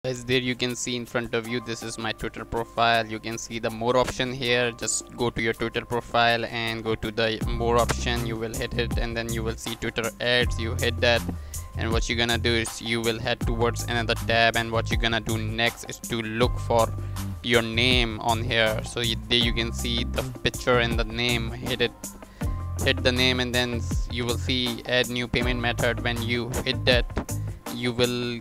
Guys, there you can see in front of you, this is my Twitter profile. You can see the more option here. Just go to your Twitter profile and go to the more option. You will hit it and then you will see Twitter ads. You hit that, and what you're gonna do is you will head towards another tab, and what you're gonna do next is to look for your name on here. So there you can see the picture and the name. Hit it, hit the name, and then you will see add new payment method. When you hit that, you will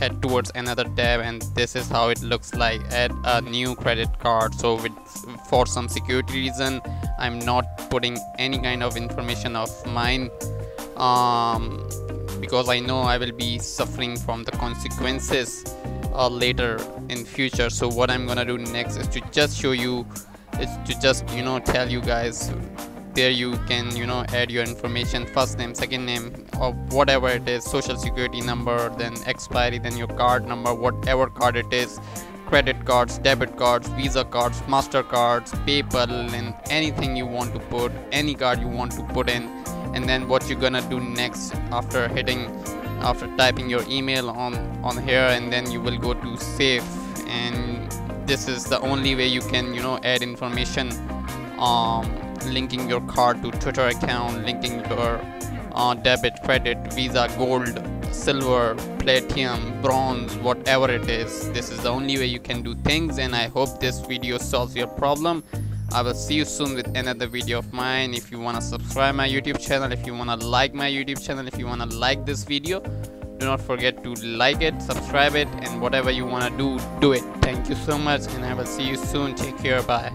head towards another tab, and this is how it looks like. Add a new credit card. So for some security reason, I'm not putting any kind of information of mine, because I know I will be suffering from the consequences later in future. So what I'm gonna do next is to just show you, is to just tell you guys. There you can add your information, first name, second name, or whatever it is, social security number, then expiry, then your card number, whatever card it is, credit cards, debit cards, Visa cards, Master cards, PayPal, and anything you want to put, any card you want to put in. And then what you're gonna do next, after typing your email on here, and then you will go to save. And this is the only way you can add information, linking your card to Twitter account, linking your debit, credit, Visa, gold, silver, platinum, bronze, whatever it is. This is the only way you can do things, and I hope this video solves your problem. I will see you soon with another video of mine. If you want to subscribe my YouTube channel, if you want to like my YouTube channel, if you want to like this video, do not forget to like it, subscribe it, and whatever you want to do it. Thank you so much, and I will see you soon. Take care. Bye.